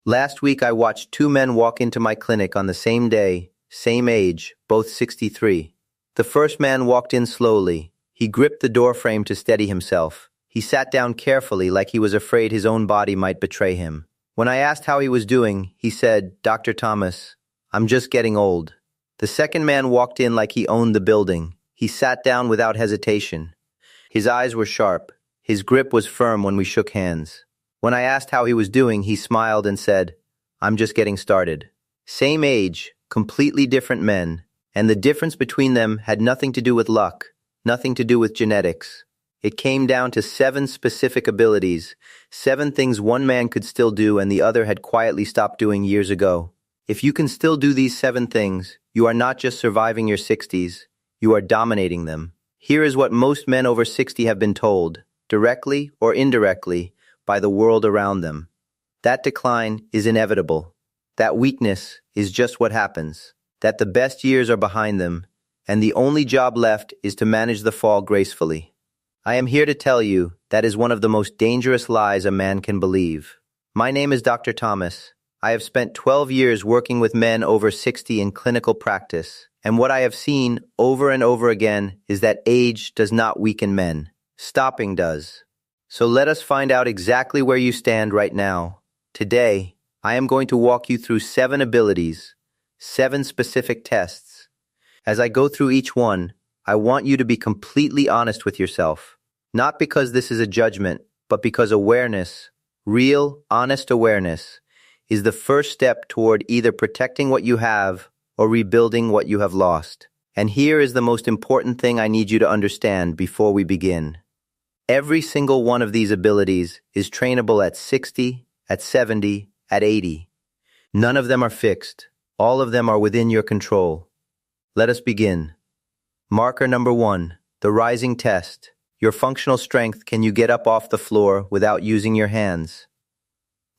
Last week I watched two men walk into my clinic on the same day, same age, both 63. The first man walked in slowly. He gripped the doorframe to steady himself. He sat down carefully like he was afraid his own body might betray him. When I asked how he was doing, he said, "Dr. Thomas, I'm just getting old." The second man walked in like he owned the building. He sat down without hesitation. His eyes were sharp. His grip was firm when we shook hands. When I asked how he was doing, he smiled and said, "I'm just getting started." Same age, completely different men, and the difference between them had nothing to do with luck, nothing to do with genetics. It came down to 7 specific abilities, 7 things one man could still do and the other had quietly stopped doing years ago. If you can still do these 7 things, you are not just surviving your 60s, you are dominating them. Here is what most men over 60 have been told, directly or indirectly, by the world around them. That decline is inevitable. That weakness is just what happens. That the best years are behind them, and the only job left is to manage the fall gracefully. I am here to tell you that is one of the most dangerous lies a man can believe. My name is Dr. Thomas. I have spent 12 years working with men over 60 in clinical practice, and what I have seen over and over again is that age does not weaken men. Stopping does. So let us find out exactly where you stand right now. Today, I am going to walk you through 7 abilities, 7 specific tests. As I go through each one, I want you to be completely honest with yourself. Not because this is a judgment, but because awareness, real, honest awareness, is the first step toward either protecting what you have or rebuilding what you have lost. And here is the most important thing I need you to understand before we begin. Every single one of these abilities is trainable at 60, at 70, at 80. None of them are fixed. All of them are within your control. Let us begin. Marker number 1, the rising test. Your functional strength. Can you get up off the floor without using your hands?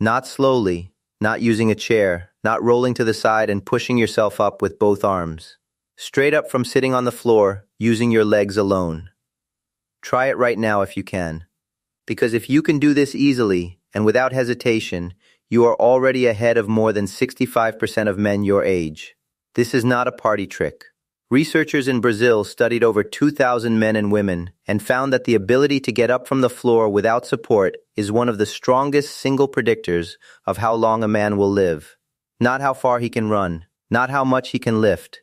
Not slowly, not using a chair, not rolling to the side and pushing yourself up with both arms. Straight up from sitting on the floor, using your legs alone. Try it right now if you can. Because if you can do this easily and without hesitation, you are already ahead of more than 65% of men your age. This is not a party trick. Researchers in Brazil studied over 2,000 men and women and found that the ability to get up from the floor without support is one of the strongest single predictors of how long a man will live. Not how far he can run, not how much he can lift.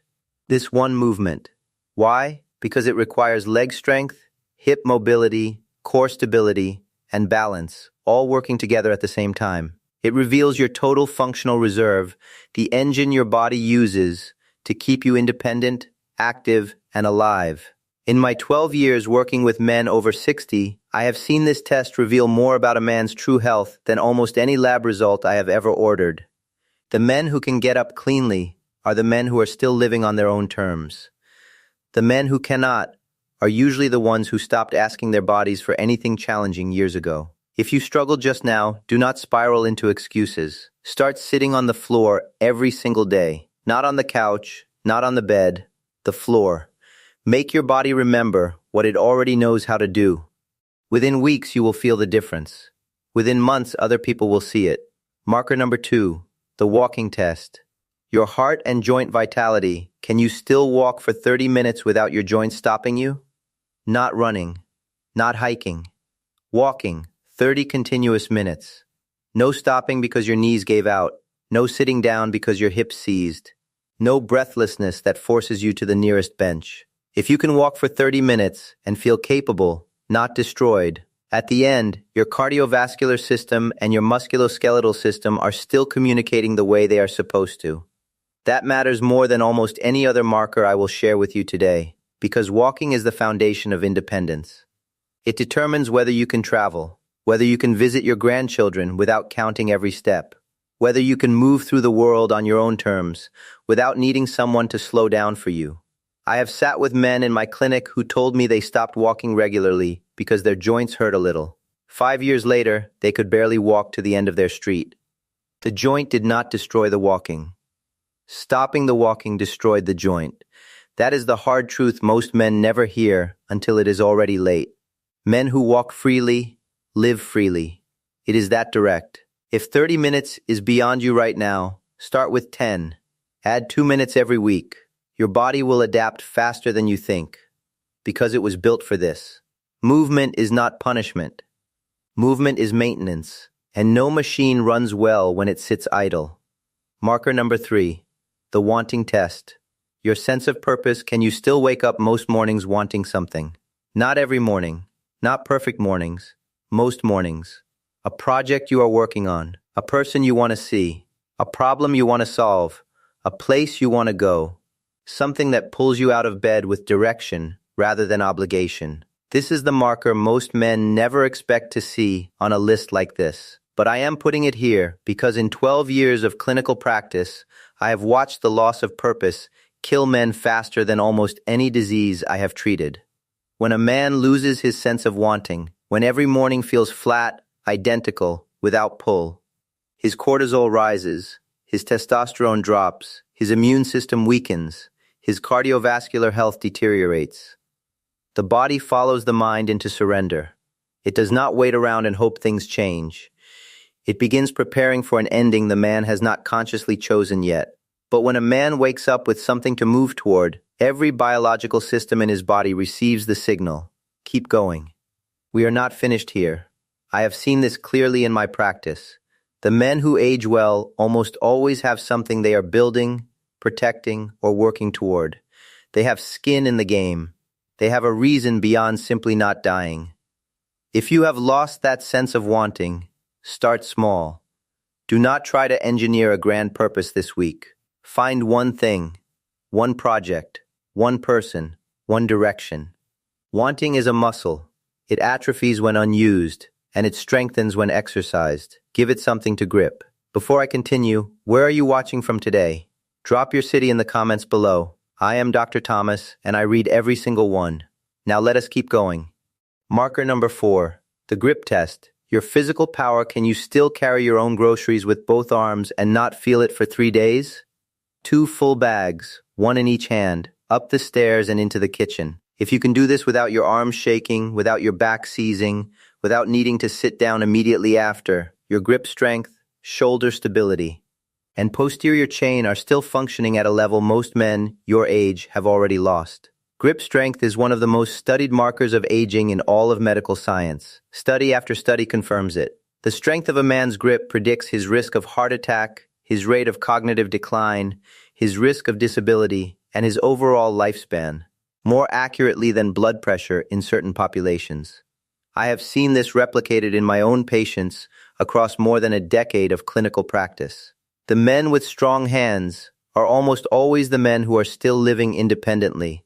This one movement. Why? Because it requires leg strength, hip mobility, core stability, and balance, all working together at the same time. It reveals your total functional reserve, the engine your body uses to keep you independent, active, and alive. In my 12 years working with men over 60, I have seen this test reveal more about a man's true health than almost any lab result I have ever ordered. The men who can get up cleanly are the men who are still living on their own terms. The men who cannot are usually the ones who stopped asking their bodies for anything challenging years ago. If you struggle just now, do not spiral into excuses. Start sitting on the floor every single day. Not on the couch, not on the bed, the floor. Make your body remember what it already knows how to do. Within weeks, you will feel the difference. Within months, other people will see it. Marker number 2, the walking test. Your heart and joint vitality. Can you still walk for 30 minutes without your joints stopping you? Not running, not hiking. Walking, 30 continuous minutes. No stopping because your knees gave out. No sitting down because your hips seized. No breathlessness that forces you to the nearest bench. If you can walk for 30 minutes and feel capable, not destroyed, at the end, your cardiovascular system and your musculoskeletal system are still communicating the way they are supposed to. That matters more than almost any other marker I will share with you today, because walking is the foundation of independence. It determines whether you can travel, whether you can visit your grandchildren without counting every step, whether you can move through the world on your own terms without needing someone to slow down for you. I have sat with men in my clinic who told me they stopped walking regularly because their joints hurt a little. 5 years later, they could barely walk to the end of their street. The joint did not destroy the walking. Stopping the walking destroyed the joint. That is the hard truth most men never hear until it is already late. Men who walk freely, live freely. It is that direct. If 30 minutes is beyond you right now, start with 10. Add 2 minutes every week. Your body will adapt faster than you think, because it was built for this. Movement is not punishment. Movement is maintenance, and no machine runs well when it sits idle. Marker number 3, the wanting test. Your sense of purpose. Can you still wake up most mornings wanting something? Not every morning, not perfect mornings, most mornings. A project you are working on, a person you want to see, a problem you want to solve, a place you want to go, something that pulls you out of bed with direction rather than obligation. This is the marker most men never expect to see on a list like this. But I am putting it here because in 12 years of clinical practice, I have watched the loss of purpose kill men faster than almost any disease I have treated. When a man loses his sense of wanting, when every morning feels flat, identical, without pull, his cortisol rises, his testosterone drops, his immune system weakens, his cardiovascular health deteriorates. The body follows the mind into surrender. It does not wait around and hope things change. It begins preparing for an ending the man has not consciously chosen yet. But when a man wakes up with something to move toward, every biological system in his body receives the signal. Keep going. We are not finished here. I have seen this clearly in my practice. The men who age well almost always have something they are building, protecting, or working toward. They have skin in the game. They have a reason beyond simply not dying. If you have lost that sense of wanting, start small. Do not try to engineer a grand purpose this week. Find one thing, one project, one person, one direction. Wanting is a muscle. It atrophies when unused, and it strengthens when exercised. Give it something to grip. Before I continue, where are you watching from today? Drop your city in the comments below. I am Dr. Thomas, and I read every single one. Now let us keep going. Marker number 4, the grip test. Your physical power. Can you still carry your own groceries with both arms and not feel it for 3 days? 2 full bags, 1 in each hand, up the stairs and into the kitchen. If you can do this without your arms shaking, without your back seizing, without needing to sit down immediately after, your grip strength, shoulder stability, and posterior chain are still functioning at a level most men your age have already lost. Grip strength is one of the most studied markers of aging in all of medical science. Study after study confirms it. The strength of a man's grip predicts his risk of heart attack, his rate of cognitive decline, his risk of disability, and his overall lifespan, more accurately than blood pressure in certain populations. I have seen this replicated in my own patients across more than a decade of clinical practice. The men with strong hands are almost always the men who are still living independently,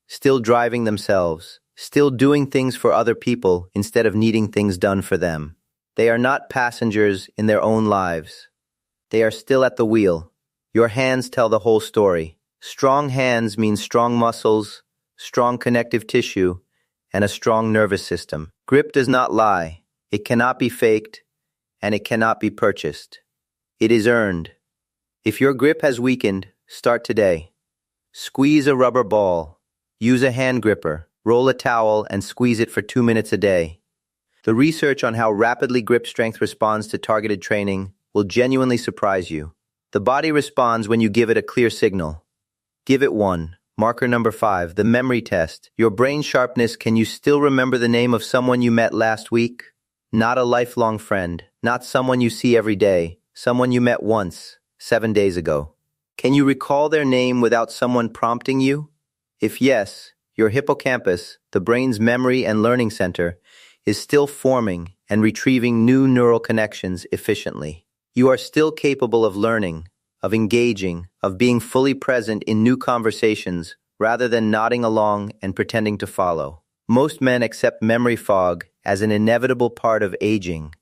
still driving themselves, still doing things for other people instead of needing things done for them. They are not passengers in their own lives. They are still at the wheel. Your hands tell the whole story. Strong hands mean strong muscles, strong connective tissue, and a strong nervous system. Grip does not lie. It cannot be faked, and it cannot be purchased. It is earned. If your grip has weakened, start today. Squeeze a rubber ball. Use a hand gripper. Roll a towel and squeeze it for 2 minutes a day. The research on how rapidly grip strength responds to targeted training will genuinely surprise you. The body responds when you give it a clear signal. Give it 1. Marker number 5, the memory test. Your brain sharpness. Can you still remember the name of someone you met last week? Not a lifelong friend, not someone you see every day, someone you met once, 7 days ago. Can you recall their name without someone prompting you? If yes, your hippocampus, the brain's memory and learning center, is still forming and retrieving new neural connections efficiently. You are still capable of learning, of engaging, of being fully present in new conversations rather than nodding along and pretending to follow. Most men accept memory fog as an inevitable part of aging.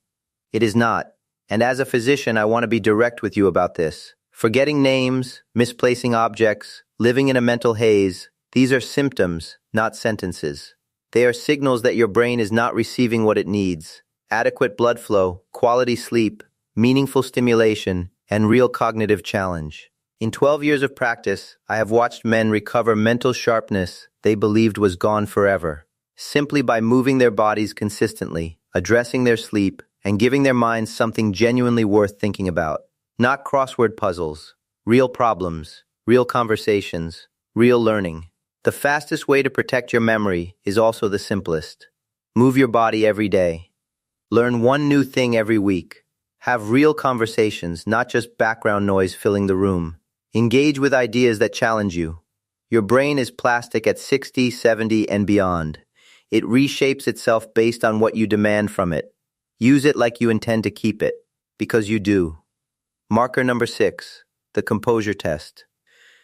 It is not, and as a physician I want to be direct with you about this. Forgetting names, misplacing objects, living in a mental haze, these are symptoms, not sentences. They are signals that your brain is not receiving what it needs. Adequate blood flow, quality sleep, meaningful stimulation, and real cognitive challenge. In 12 years of practice, I have watched men recover mental sharpness they believed was gone forever, simply by moving their bodies consistently, addressing their sleep, and giving their minds something genuinely worth thinking about. Not crossword puzzles, real problems, real conversations, real learning. The fastest way to protect your memory is also the simplest. Move your body every day. Learn one new thing every week. Have real conversations, not just background noise filling the room. Engage with ideas that challenge you. Your brain is plastic at 60, 70, and beyond. It reshapes itself based on what you demand from it. Use it like you intend to keep it, because you do. Marker number 6, the composure test.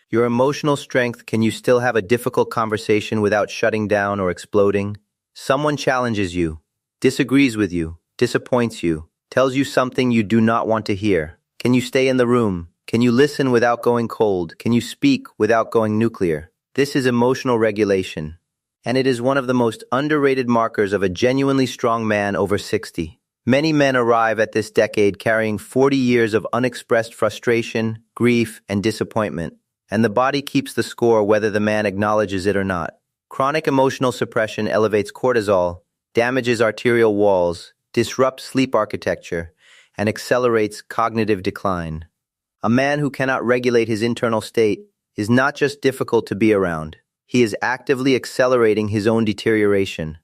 Your emotional strength. Can you still have a difficult conversation without shutting down or exploding? Someone challenges you, disagrees with you, disappoints you, tells you something you do not want to hear. Can you stay in the room? Can you listen without going cold? Can you speak without going nuclear? This is emotional regulation, and it is one of the most underrated markers of a genuinely strong man over 60. Many men arrive at this decade carrying 40 years of unexpressed frustration, grief, and disappointment, and the body keeps the score whether the man acknowledges it or not. Chronic emotional suppression elevates cortisol, damages arterial walls, disrupts sleep architecture, and accelerates cognitive decline. A man who cannot regulate his internal state is not just difficult to be around. He is actively accelerating his own deterioration.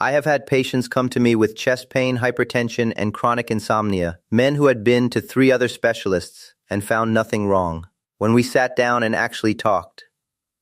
I have had patients come to me with chest pain, hypertension, and chronic insomnia, men who had been to 3 other specialists and found nothing wrong. When we sat down and actually talked,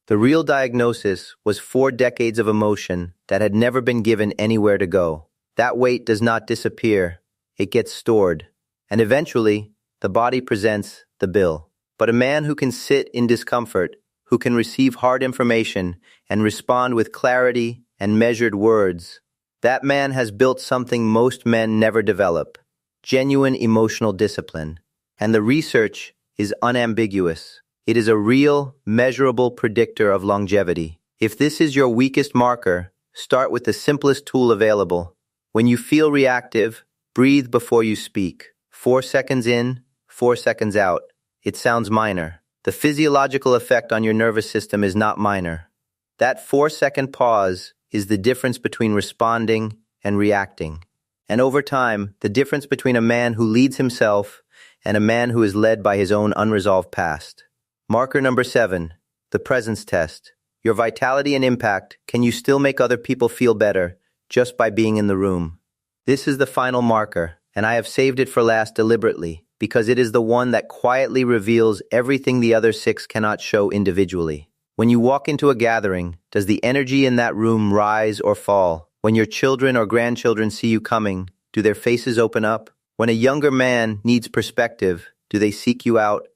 the real diagnosis was 4 decades of emotion that had never been given anywhere to go. That weight does not disappear, it gets stored, and eventually, the body presents the bill. But a man who can sit in discomfort, who can receive hard information and respond with clarity and measured words, that man has built something most men never develop: genuine emotional discipline. And the research is unambiguous. It is a real, measurable predictor of longevity. If this is your weakest marker, start with the simplest tool available. When you feel reactive, breathe before you speak. 4 seconds in, 4 seconds out. It sounds minor. The physiological effect on your nervous system is not minor. That 4-second pause is the difference between responding and reacting. And over time, the difference between a man who leads himself and a man who is led by his own unresolved past. Marker number 7, the presence test. Your vitality and impact. Can you still make other people feel better just by being in the room? This is the final marker, and I have saved it for last deliberately, because it is the one that quietly reveals everything the other 6 cannot show individually. When you walk into a gathering, does the energy in that room rise or fall? When your children or grandchildren see you coming, do their faces open up? When a younger man needs perspective, do they seek you out?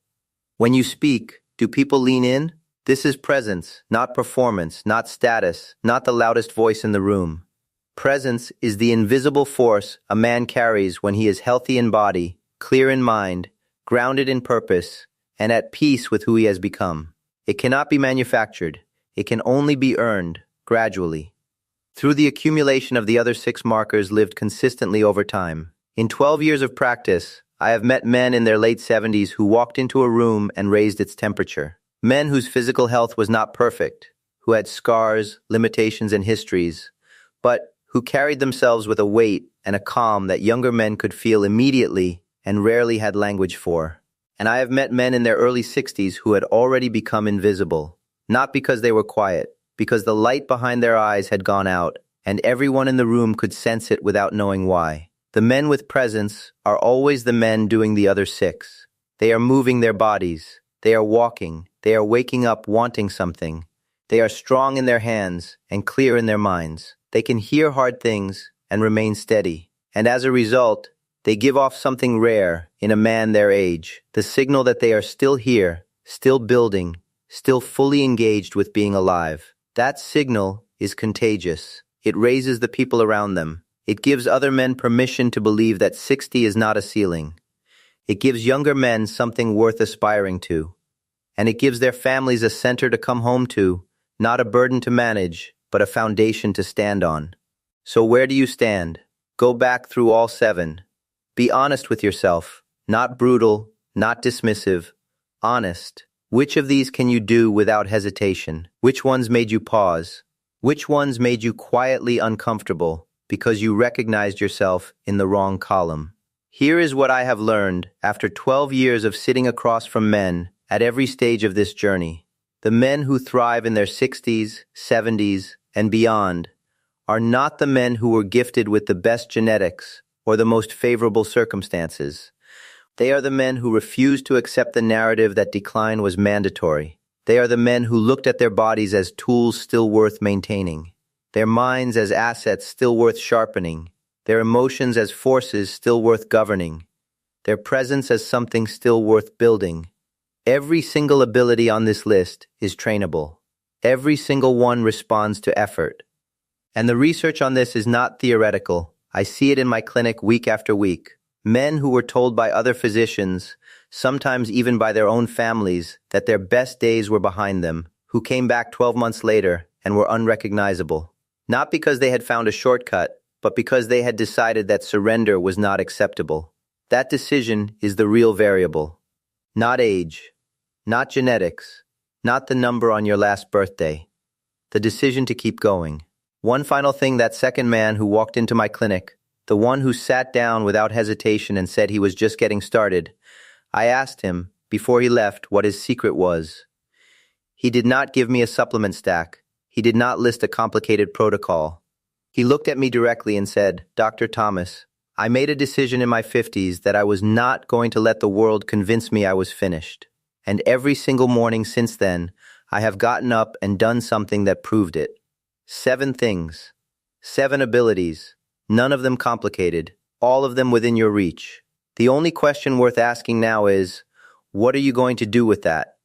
When you speak, do people lean in? This is presence, not performance, not status, not the loudest voice in the room. Presence is the invisible force a man carries when he is healthy in body, clear in mind, grounded in purpose, and at peace with who he has become. It cannot be manufactured. It can only be earned, gradually. Through the accumulation of the other 6 markers lived consistently over time. In 12 years of practice, I have met men in their late 70s who walked into a room and raised its temperature. Men whose physical health was not perfect, who had scars, limitations, and histories, but who carried themselves with a weight and a calm that younger men could feel immediately and rarely had language for. And I have met men in their early 60s who had already become invisible, not because they were quiet, because the light behind their eyes had gone out, and everyone in the room could sense it without knowing why. The men with presence are always the men doing the other 6. They are moving their bodies. They are walking. They are waking up wanting something. They are strong in their hands and clear in their minds. They can hear hard things and remain steady. And as a result, they give off something rare in a man their age, the signal that they are still here, still building, still fully engaged with being alive. That signal is contagious. It raises the people around them. It gives other men permission to believe that 60 is not a ceiling. It gives younger men something worth aspiring to. And it gives their families a center to come home to, not a burden to manage, but a foundation to stand on. So where do you stand? Go back through all 7. Be honest with yourself, not brutal, not dismissive, honest. Which of these can you do without hesitation? Which ones made you pause? Which ones made you quietly uncomfortable? because you recognized yourself in the wrong column. Here is what I have learned after 12 years of sitting across from men at every stage of this journey. The men who thrive in their 60s, 70s, and beyond are not the men who were gifted with the best genetics or the most favorable circumstances. They are the men who refused to accept the narrative that decline was mandatory. They are the men who looked at their bodies as tools still worth maintaining, their minds as assets still worth sharpening, their emotions as forces still worth governing, their presence as something still worth building. Every single ability on this list is trainable. Every single one responds to effort. And the research on this is not theoretical. I see it in my clinic week after week. Men who were told by other physicians, sometimes even by their own families, that their best days were behind them, who came back 12 months later and were unrecognizable. Not because they had found a shortcut, but because they had decided that surrender was not acceptable. That decision is the real variable. Not age, not genetics, not the number on your last birthday. The decision to keep going. One final thing, that second man who walked into my clinic, the one who sat down without hesitation and said he was just getting started, I asked him, before he left, what his secret was. He did not give me a supplement stack. He did not list a complicated protocol. He looked at me directly and said, Dr. Thomas, I made a decision in my 50s that I was not going to let the world convince me I was finished. And every single morning since then, I have gotten up and done something that proved it. 7 things. 7 abilities. None of them complicated. All of them within your reach. The only question worth asking now is, what are you going to do with that?